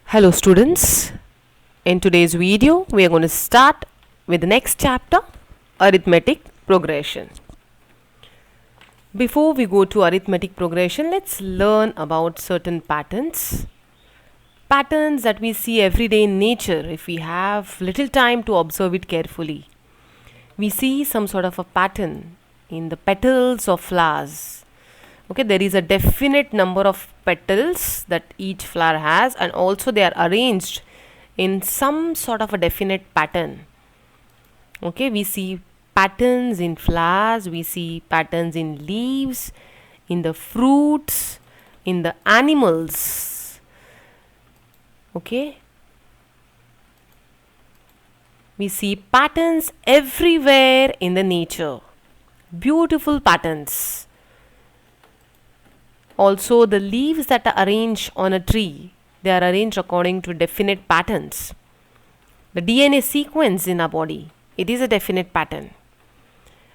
Hello students, in today's video we are going to start with the next chapter, arithmetic progression. Before we go to arithmetic progression, let's learn about certain patterns. Patterns that we see every day in nature if we have little time to observe it carefully. We see some sort of a pattern in the petals of flowers. Okay, there is a definite number of petals that each flower has, and also they are arranged in some sort of a definite pattern. Okay, we see patterns in flowers, we see patterns in leaves, in the fruits, in the animals. Okay, we see patterns everywhere in the nature, beautiful patterns. Also, the leaves that are arranged on a tree, they are arranged according to definite patterns. The DNA sequence in our body, it is a definite pattern.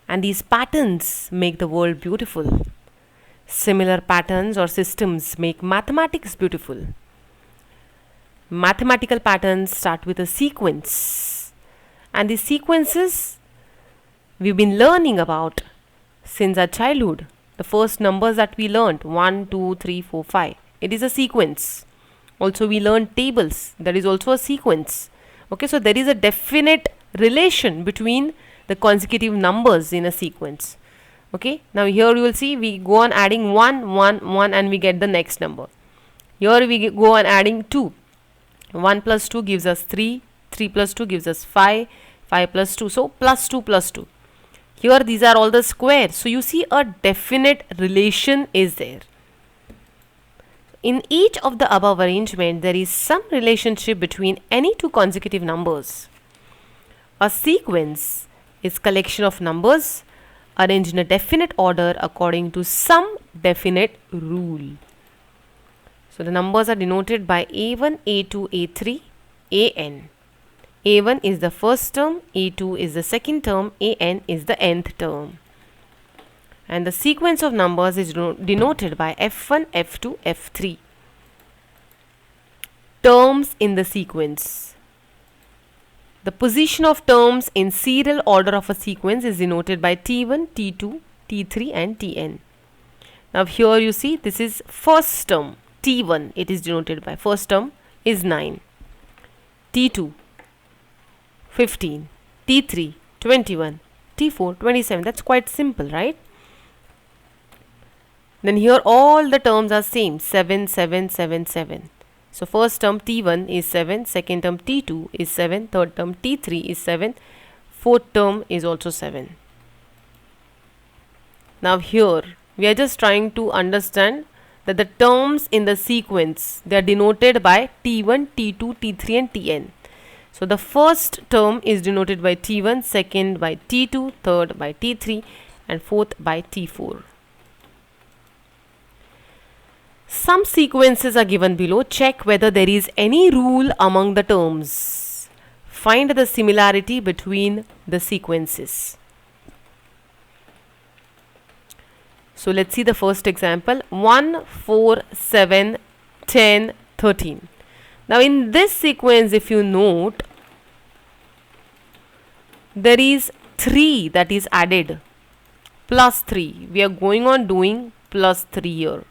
And these patterns make the world beautiful. Similar patterns or systems make mathematics beautiful. Mathematical patterns start with a sequence. And these sequences we've been learning about since our childhood. The first numbers that we learned 1, 2, 3, 4, 5. It is a sequence. Also, we learned tables. That is also a sequence. Okay, so there is a definite relation between the consecutive numbers in a sequence. Okay, now here you will see we go on adding 1, 1, 1 and we get the next number. Here we go on adding 2. 1 plus 2 gives us 3. 3 plus 2 gives us 5. 5 plus 2. So, plus 2 plus 2. Here these are all the squares. So you see a definite relation is there. In each of the above arrangement, there is some relationship between any two consecutive numbers. A sequence is collection of numbers arranged in a definite order according to some definite rule. So the numbers are denoted by A1, A2, A3, AN. A1 is the first term, A2 is the second term, AN is the nth term. And the sequence of numbers is denoted by F1, F2, F3. Terms in the sequence. The position of terms in serial order of a sequence is denoted by T1, T2, T3 and Tn. Now here you see this is first term, T1, it is denoted by first term is 9. T2 15, T3 21, T4 27. That's quite simple, right? Then here all the terms are same, 7, 7, 7, 7. So first term T1 is 7, second term T2 is 7, third term T3 is 7, fourth term is also 7. Now here we are just trying to understand that the terms in the sequence, they are denoted by T1, T2, T3 and Tn. So the first term is denoted by T1, second by T2, third by T3 and fourth by T4. Some sequences are given below. Check whether there is any rule among the terms. Find the similarity between the sequences. So let's see the first example. 1, 4, 7, 10, 13. Now in this sequence, if you note, there is 3 that is added, plus 3. We are going on doing plus 3 here.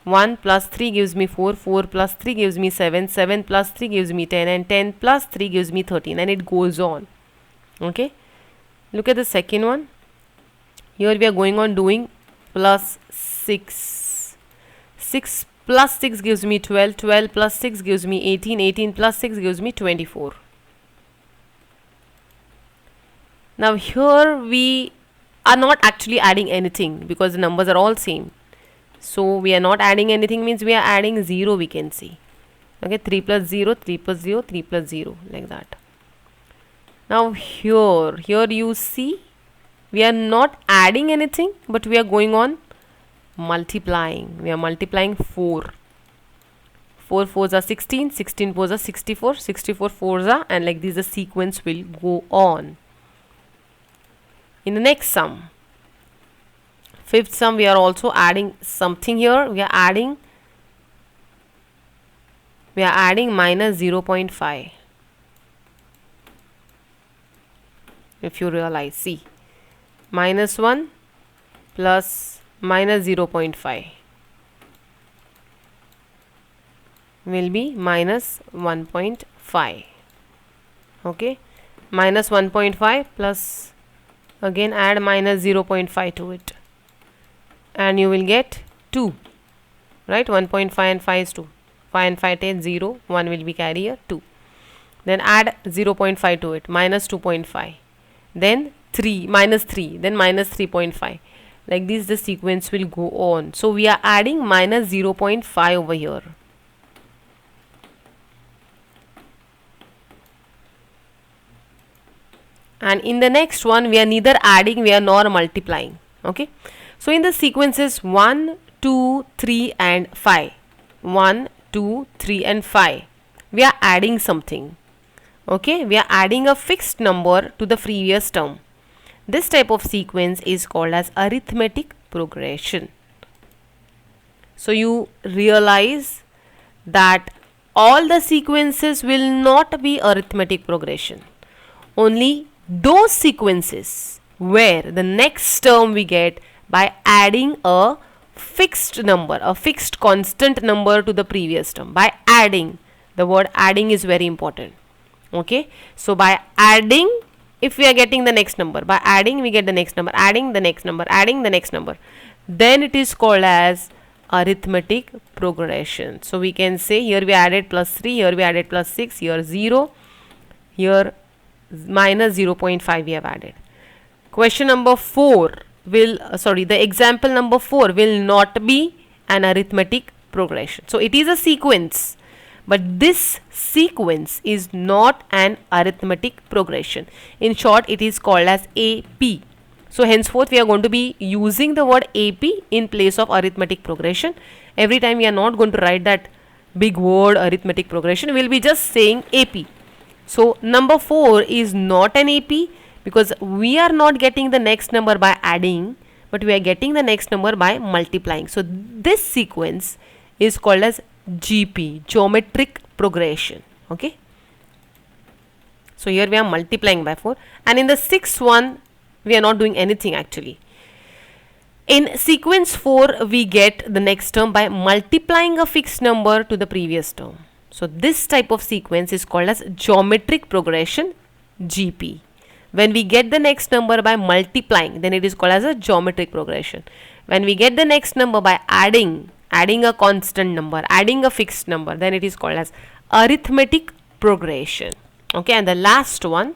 1 plus 3 gives me 4, 4 plus 3 gives me 7, 7 plus 3 gives me 10 and 10 plus 3 gives me 13 and it goes on. Okay. Look at the second one. Here we are going on doing plus 6. 6 plus 6 gives me 12, 12 plus 6 gives me 18, 18 plus 6 gives me 24. Now here we are not actually adding anything because the numbers are all same. So we are not adding anything means we are adding 0, we can see. Okay, 3 plus 0, 3 plus 0, 3 plus 0, like that. Now here you see we are not adding anything but we are going on multiplying. We are multiplying 4. 4 4s are 16, 16 4s are 64, 64 4s are, and like this the sequence will go on. In the next sum, fifth sum, we are also adding something here. We are adding we are adding minus 0.5. If you realize, see, minus 1 plus minus 0.5 will be minus 1.5. okay, minus 1.5 plus again add minus 0.5 to it, and you will get 2, right? 1.5 and 5 is 2. 5 and 5 takes 0, 1 will be carrier, 2. Then add 0.5 to it, minus 2.5. Then 3, minus 3, then minus 3.5. Like this the sequence will go on. So we are adding minus 0.5 over here. And in the next one we are neither adding, we are nor multiplying. Okay, so in the sequences 1, 2, 3 and 5, 1, 2, 3 and 5, we are adding something. Okay, we are adding a fixed number to the previous term. This type of sequence is called as arithmetic progression. So you realize that all the sequences will not be arithmetic progression. Only those sequences where the next term we get by adding a fixed number, a fixed constant number to the previous term. By adding, the word adding is very important. Okay, so by adding, if we are getting the next number, by adding we get the next number, adding the next number, adding the next number, then it is called as arithmetic progression. So we can say here we added plus 3, here we added plus 6, here 0, here minus 0.5 we have added. Question number 4 will, the example number 4 will not be an arithmetic progression. So it is a sequence, but this sequence is not an arithmetic progression. In short, it is called as AP. So henceforth we are going to be using the word AP in place of arithmetic progression. Every time we are not going to write that big word arithmetic progression, we will be just saying AP. So number 4 is not an AP because we are not getting the next number by adding, but we are getting the next number by multiplying. So this sequence is called as GP, geometric progression. Okay, so here we are multiplying by 4, and in the 6th one we are not doing anything actually. In sequence 4 we get the next term by multiplying a fixed number to the previous term. So this type of sequence is called as geometric progression, GP. When we get the next number by multiplying, then it is called as a geometric progression. When we get the next number by adding a constant number, adding a fixed number, then it is called as arithmetic progression. Okay, and the last one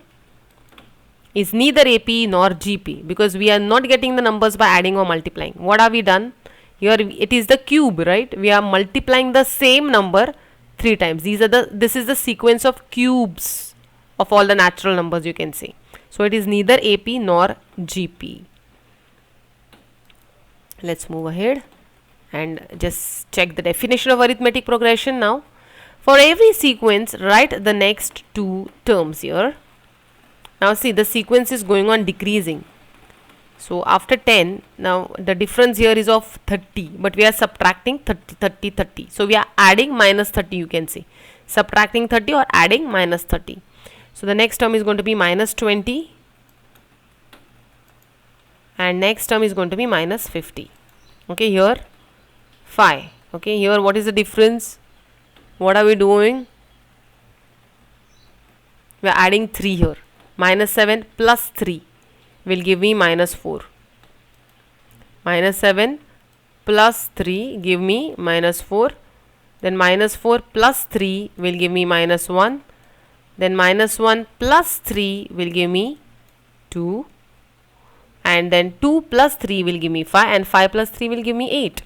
is neither AP nor GP because we are not getting the numbers by adding or multiplying. What have we done? Here it is the cube, right? We are multiplying the same number 3 times. This is the sequence of cubes of all the natural numbers, you can say. So it is neither AP nor GP. Let's move ahead and just check the definition of arithmetic progression now. For every sequence, write the next 2 terms here. Now see, the sequence is going on decreasing. So after 10, now the difference here is of 30, but we are subtracting 30, 30, 30. So we are adding minus 30, you can see. Subtracting 30 or adding minus 30. So the next term is going to be minus 20. And next term is going to be minus 50. Okay, here 5. Okay, here what is the difference? What are we doing? We are adding 3 here. Minus 7 plus 3 will give me minus 4. Minus 7 plus 3 give me minus 4. Then minus 4 plus 3 will give me minus 1. Then minus 1 plus 3 will give me 2. And then 2 plus 3 will give me 5. And 5 plus 3 will give me 8.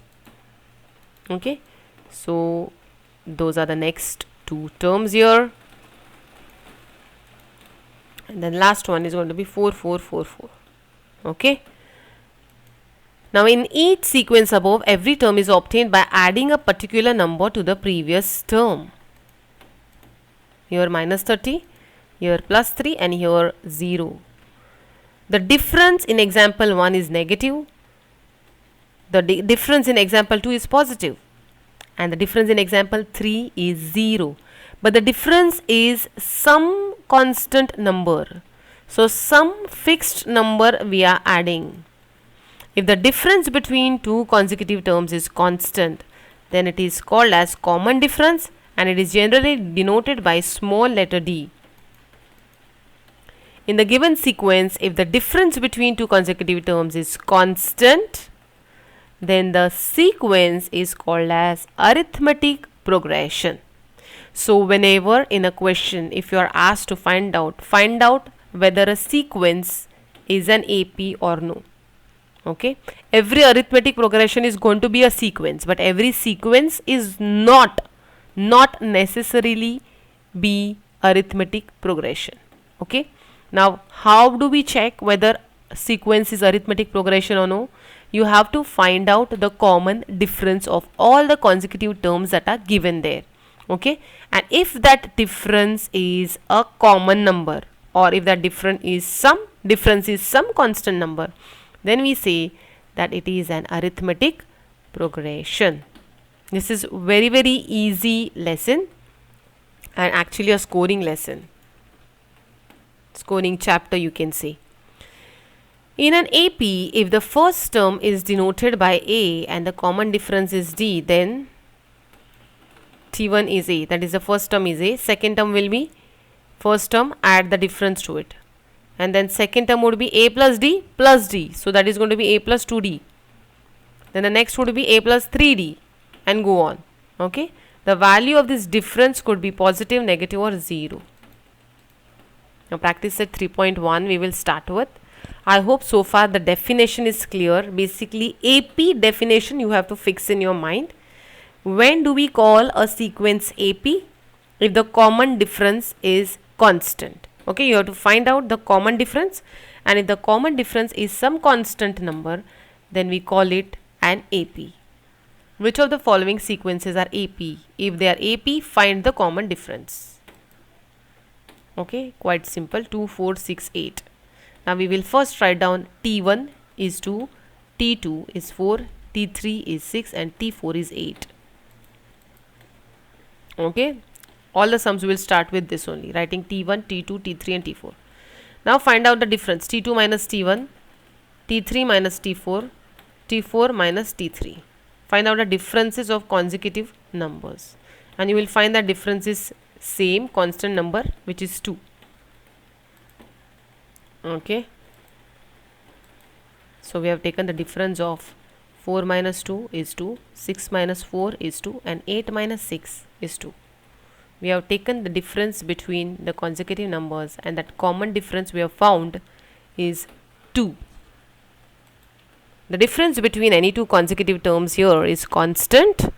Okay. So those are the next 2 terms here. And then last one is going to be 4, 4, 4, 4. Okay. Now in each sequence above, every term is obtained by adding a particular number to the previous term. Here minus 30, here plus 3 and here 0. The difference in example 1 is negative. The difference in example 2 is positive. and the difference in example 3 is 0, but the difference is some constant number. So some fixed number we are adding. If the difference between two consecutive terms is constant, then it is called as common difference, and it is generally denoted by small letter d. In the given sequence, if the difference between two consecutive terms is constant, then the sequence is called as arithmetic progression. So whenever in a question, if you are asked to find out whether a sequence is an AP or no. Okay, every arithmetic progression is going to be a sequence, but every sequence is not necessarily be arithmetic progression. Okay, now how do we check whether sequence is arithmetic progression or no? You have to find out the common difference of all the consecutive terms that are given there. Okay, and if that difference is a common number, or if that difference is some constant number, then we say that it is an arithmetic progression. This is very easy lesson, and actually a scoring lesson, scoring chapter you can say. In an AP, if the first term is denoted by A and the common difference is D, then T1 is A, that is the first term is A, second term will be first term, add the difference to it, and then second term would be A plus D, so that is going to be A plus 2D. Then the next would be A plus 3D, and go on. Okay, the value of this difference could be positive, negative or 0. Now practice set 3.1 we will start with. I hope so far the definition is clear. Basically AP definition you have to fix in your mind. When do we call a sequence AP? If the common difference is constant. Okay, you have to find out the common difference, and if the common difference is some constant number, then we call it an AP. Which of the following sequences are AP? If they are AP, find the common difference. Okay, quite simple. 2, 4, 6, 8. Now we will first write down T1 is 2, T2 is 4, T3 is 6 and T4 is 8. Okay, all the sums will start with this only, writing T1, T2, T3 and T4. Now find out the difference. T2 minus T1, T3 minus T4, T4 minus T3. Find out the differences of consecutive numbers, and you will find that difference is same constant number, which is 2. Okay, so we have taken the difference of 4 minus 2 is 2, 6 minus 4 is 2 and 8 minus 6 is 2. We have taken the difference between the consecutive numbers, and that common difference we have found is 2. The difference between any two consecutive terms here is constant.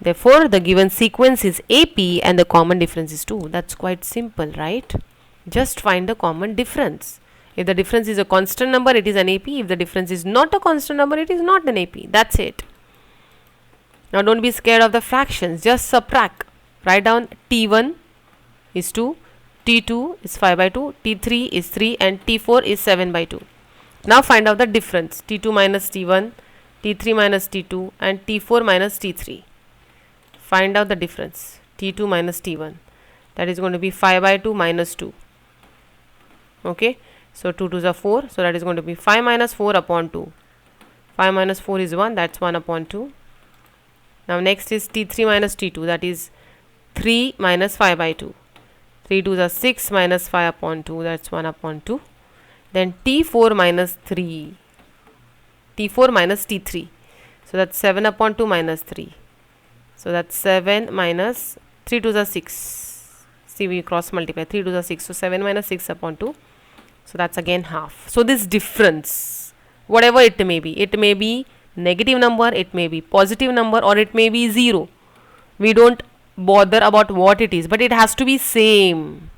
Therefore, the given sequence is AP and the common difference is 2. That's quite simple, right? Just find the common difference. If the difference is a constant number, it is an AP. If the difference is not a constant number, it is not an AP. That's it. Now don't be scared of the fractions. Just subtract. Write down T1 is 2, T2 is 5 by 2, T3 is 3 and T4 is 7 by 2. Now find out the difference. T2 minus T1, T3 minus T2 and T4 minus T3. Find out the difference. T2 minus T1. That is going to be 5 by 2 minus 2. Okay. So 2 2s are 4. So that is going to be 5 minus 4 upon 2. 5 minus 4 is 1. That's 1 upon 2. Now next is T3 minus T2. That is 3 minus 5 by 2. 3 2s are 6 minus 5 upon 2. That's 1 upon 2. Then T4 minus 3. T4 minus T3. So that's 7 upon 2 minus 3. So that's 7 minus 3 2s are 6. See, we cross multiply. 3 2s are 6. So 7 minus 6 upon 2. So that's again half. So this difference, whatever it may be negative number, it may be positive number, or it may be 0. We don't bother about what it is, but it has to be same.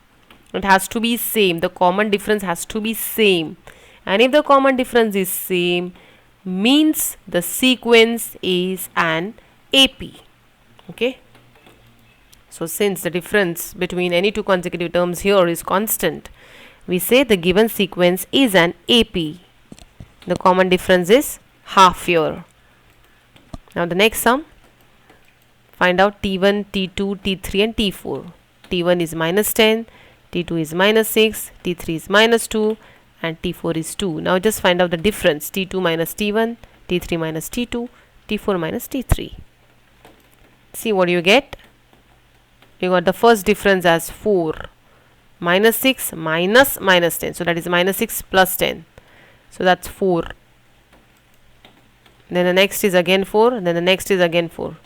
It has to be same. The common difference has to be same. And if the common difference is same, means the sequence is an AP. Okay. So since the difference between any two consecutive terms here is constant, we say the given sequence is an AP. The common difference is half here. Now the next sum. find out T1, T2, T3 and T4. T1 is minus 10, T2 is minus 6, T3 is minus 2 and T4 is 2. Now just find out the difference. T2 minus T1, T3 minus T2, T4 minus T3. See what you get. You got the first difference as 4. Minus 6 minus minus 10. So that is minus 6 plus 10. So that's 4. Then the next is again 4. Then the next is again 4.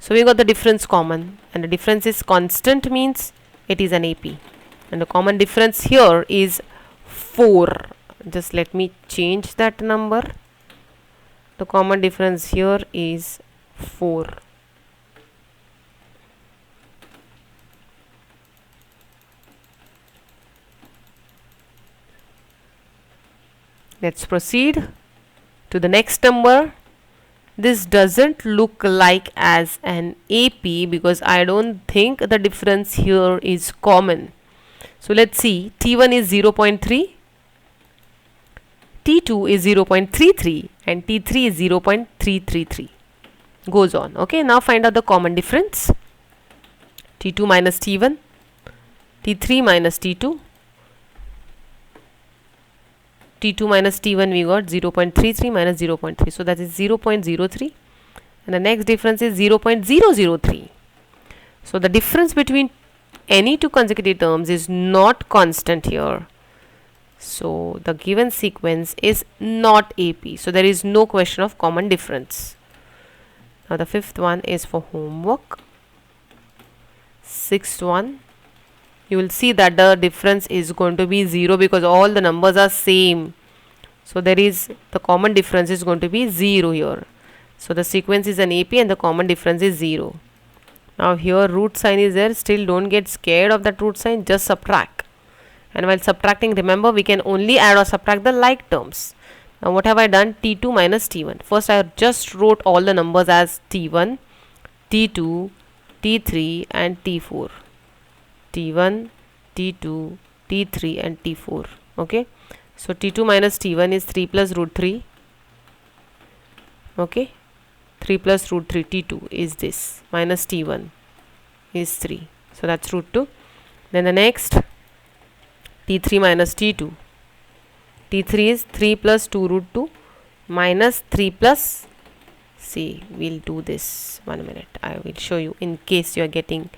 So we got the difference common. And the difference is constant, means it is an AP. And the common difference here is 4. Just let me change that number. The common difference here is 4. Let's proceed to the next number. This doesn't look like as an AP because I don't think the difference here is common. So let's see. T1 is 0.3, T2 is 0.33 and T3 is 0.333. Goes on. Okay, now find out the common difference. T2 minus T1, T3 minus T2, T2 minus T1 we got 0.33 minus 0.3. So that is 0.03 and the next difference is 0.003. So the difference between any two consecutive terms is not constant here. So the given sequence is not AP. So there is no question of common difference. Now the fifth one is for homework. Sixth one, you will see that the difference is going to be 0 because all the numbers are same. So there is the common difference is going to be 0 here. So the sequence is an AP and the common difference is 0. Now here root sign is there. Still don't get scared of that root sign. Just subtract. And while subtracting, remember we can only add or subtract the like terms. Now what have I done? T2 minus T1. First I just wrote all the numbers as T1, T2, T3 and T4. T1, T2, T3 and T4. Okay. So T2 minus T1 is 3 plus root 3. Okay. 3 plus root 3. T2 is this. Minus T1 is 3. So that's root 2. Then the next T3 minus T2. T3 is 3 plus 2 root 2 minus 3 plus. See, we'll do this. 1 minute. I will show you in case you are getting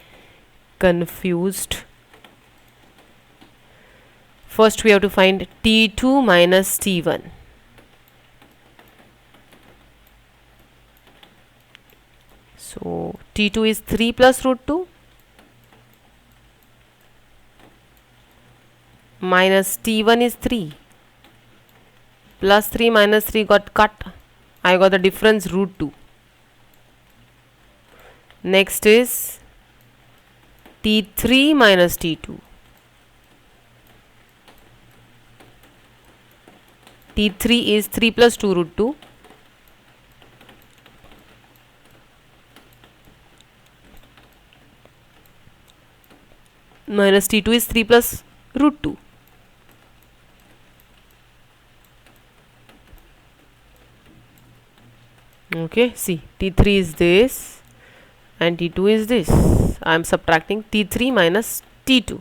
confused. First we have to find T2 minus T1. So T2 is 3 plus root 2 minus T1 is 3 plus 3 minus 3 got cut. I got the difference root 2. Next is T3 minus T2. T3 is 3 plus 2 root 2 minus T2 is 3 plus root 2. Okay, see, T3 is this and T2 is this. I am subtracting T3 minus T2.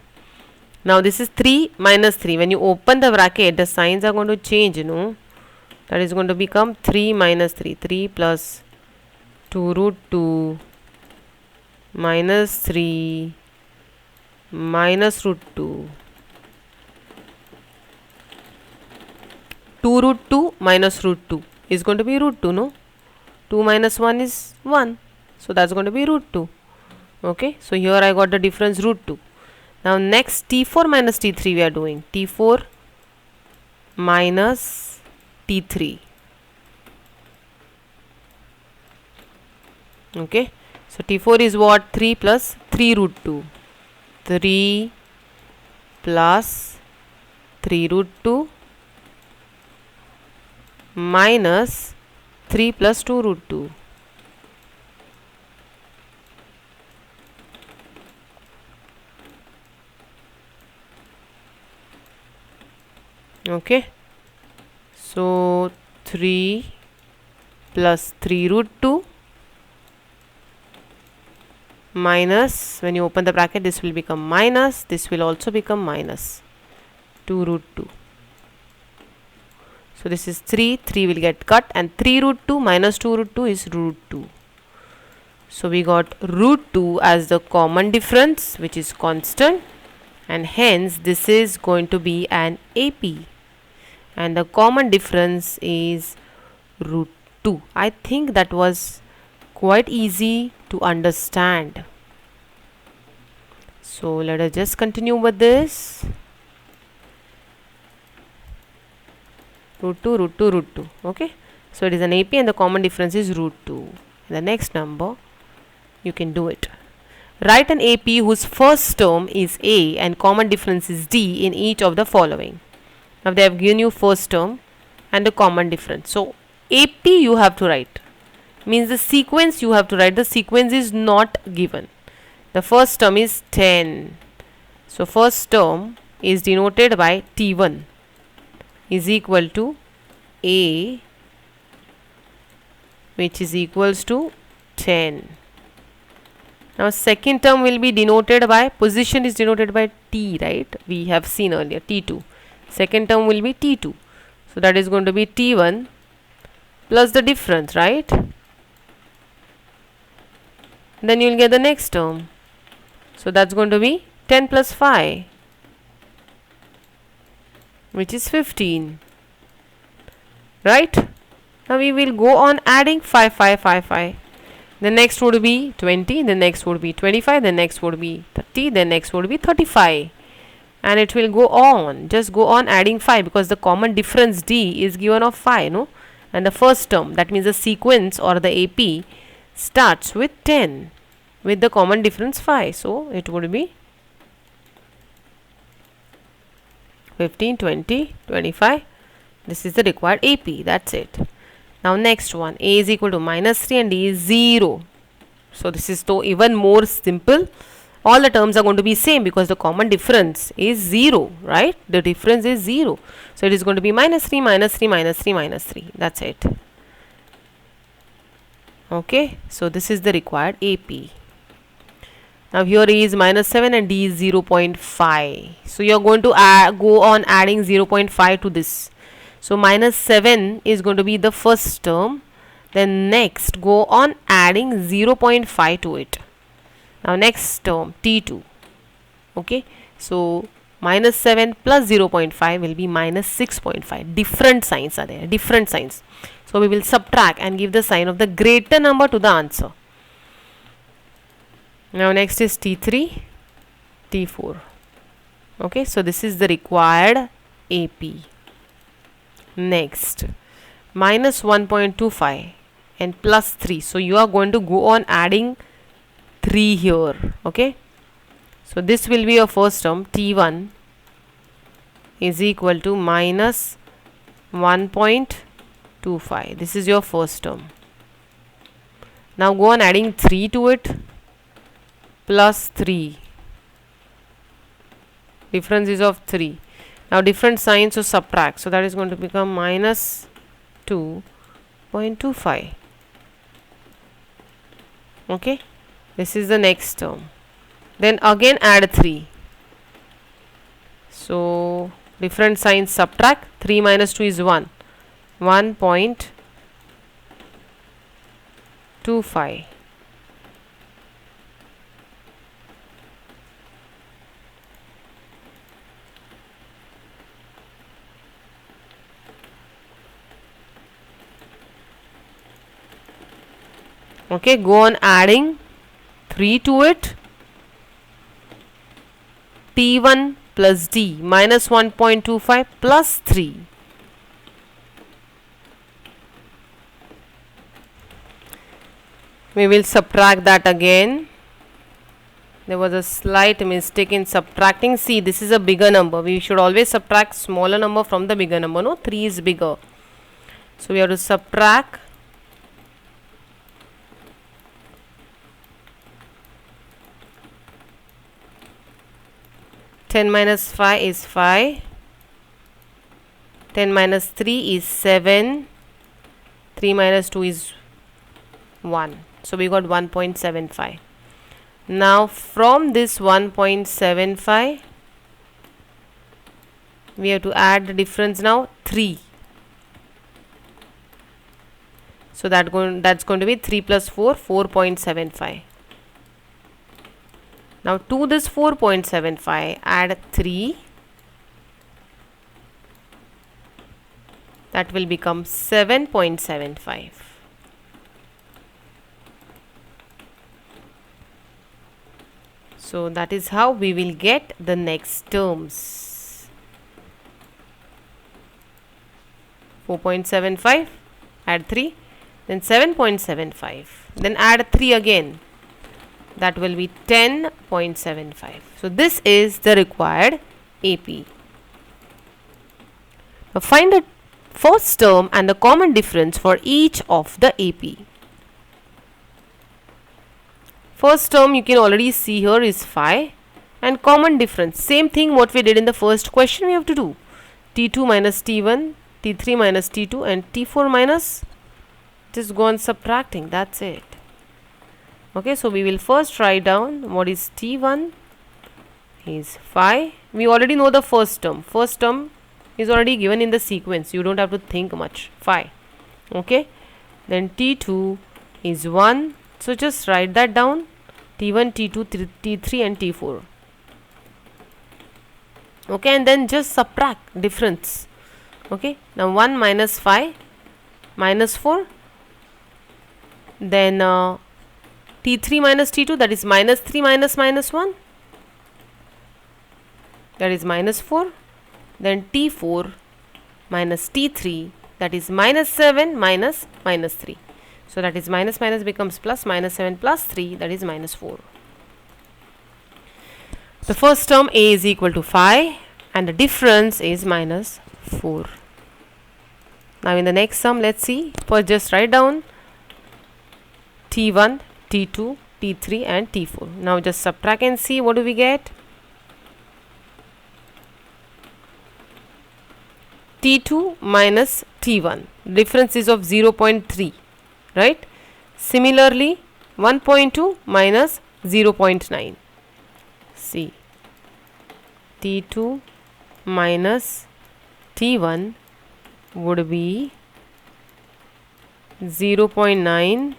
Now this is 3 minus 3. When you open the bracket, the signs are going to change, you know. That is going to become 3 minus 3. 3 plus 2 root 2 minus 3 minus root 2. 2 root 2 minus root 2 is going to be root 2, no? 2 minus 1 is 1. So that's going to be root 2. Okay, so here I got the difference root 2. Now next T4 minus T3 we are doing. T4 minus T3. Okay, so T4 is what? 3 plus 3 root 2. 3 plus 3 root 2 minus 3 plus 2 root 2. Okay, so 3 plus 3 root 2 minus, when you open the bracket, this will become minus, this will also become minus 2 root 2. So this is 3, 3 will get cut, and 3 root 2 minus 2 root 2 is root 2. So we got root 2 as the common difference, which is constant, and hence this is going to be an AP, and the common difference is root 2. I think that was quite easy to understand. So let us just continue with this. Root 2, root 2, root 2. Okay. So it is an AP and the common difference is root 2. And the next number, you can do it. Write an AP whose first term is A and common difference is D in each of the following. Now they have given you first term and a common difference. So AP you have to write. Means the sequence you have to write. The sequence is not given. The first term is 10. So first term is denoted by T1 is equal to A, which is equals to 10. Now second term will be denoted by, position is denoted by T, right? We have seen earlier, T2. Second term will be T2. So that is going to be T1 plus the difference, right? Then you will get the next term. So that's going to be 10 plus 5, which is 15. Right? Now we will go on adding 5, 5, 5, 5. The next would be 20, the next would be 25, the next would be 30, the next would be 35. And it will go on, just go on adding 5 because the common difference D is given of 5, no? And the first term, that means the sequence or the AP starts with 10 with the common difference 5. So it would be 15, 20, 25. This is the required AP, that's it. Now next one, A is equal to minus 3 and D is 0. So this is though even more simple. All the terms are going to be same because the common difference is 0, right? The difference is 0. So it is going to be minus 3, minus 3, minus 3, minus 3. That's it. Okay, so this is the required AP. Now here A is minus 7 and D is 0.5. So you are going to go on adding 0.5 to this. So minus 7 is going to be the first term. Then next go on adding 0.5 to it. Now next term T2. Okay. So minus 7 plus 0.5 will be minus 6.5. Different signs are there. Different signs. So we will subtract and give the sign of the greater number to the answer. Now next is T3, T4. Okay. So this is the required AP. Next, minus 1.25 and plus 3. So you are going to go on adding 3 here. Okay. So this will be your first term. T1 is equal to minus 1.25. This is your first term. Now go on adding 3 to it. Plus 3. Difference is of 3. Now different signs to subtract. So that is going to become minus 2.25. Okay. This is the next term. Then again add 3. So different signs subtract. 3 minus 2 is 1. 1.25. Okay, go on adding 3 to it. T1 plus D minus 1.25 plus 3. We will subtract that again. There was a slight mistake in subtracting. See, this is a bigger number. We should always subtract smaller number from the bigger number. No, 3 is bigger. So we have to subtract 10 minus 5 is 5. 10 minus 3 is 7. 3 minus 2 is 1. So we got 1.75. Now from this 1.75 we have to add the difference now 3. So that's going to be 3 plus 4, 4.75. Now to this 4.75 add 3. That will become 7.75. So that is how we will get the next terms. 4.75, add 3, then 7.75, then add 3 again. That will be 10.75. So this is the required AP. Now find the first term and the common difference for each of the AP. First term you can already see here is 5, and common difference, same thing what we did in the first question we have to do. T2 minus T1, T3 minus T2 and T4 minus, just go on subtracting, that's it. Okay, so we will first write down what is T1 is 5. We already know the first term. First term is already given in the sequence, you don't have to think much. 5. Okay, then T2 is 1. So just write that down, T1, T2, T3 and T4. Okay, and then just subtract difference. Okay, now 1 minus 5 minus 4, then T3 minus T2, that is minus 3 minus minus 1, that is minus 4, then T4 minus T3, that is minus 7 minus minus 3. So that is minus minus becomes plus, minus 7 plus 3, that is minus 4. The first term A is equal to 5 and the difference is minus 4. Now in the next sum, let's see. First just write down T1, T2, T3 and T4. Now just subtract and see what do we get. T2 minus T1, difference is of 0.3. Right? Similarly 1.2 minus 0.9. See, T2 minus T1 would be 0.9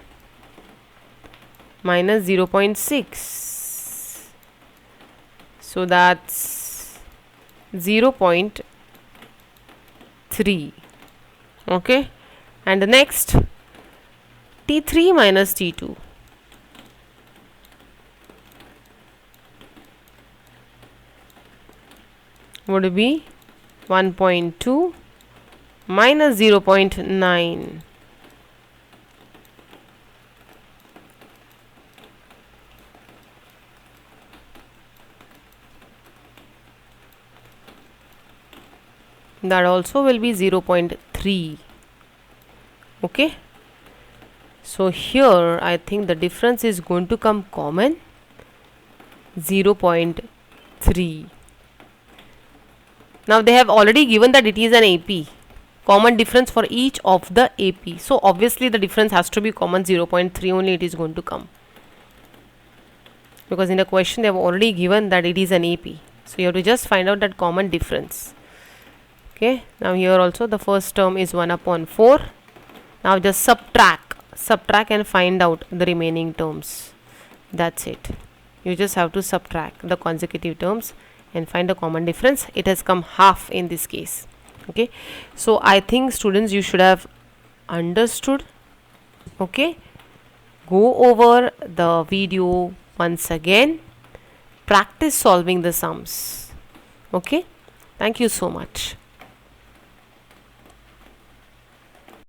minus 0.6. So that's 0.3. Okay, and the next T3 minus T2 would be 1.2 minus 0.9. That also will be 0.3. Okay. So here I think the difference is going to come common, 0.3. Now they have already given that it is an AP, common difference for each of the AP. So obviously the difference has to be common, 0.3 only it is going to come. Because in the question they have already given that it is an AP. So you have to just find out that common difference. Okay, now here also the first term is 1 upon 4. Now just subtract and find out the remaining terms. That's it. You just have to subtract the consecutive terms and find the common difference. It has come half in this case. Okay, so I think students you should have understood. Okay, go over the video once again, practice solving the sums. Okay, thank you so much.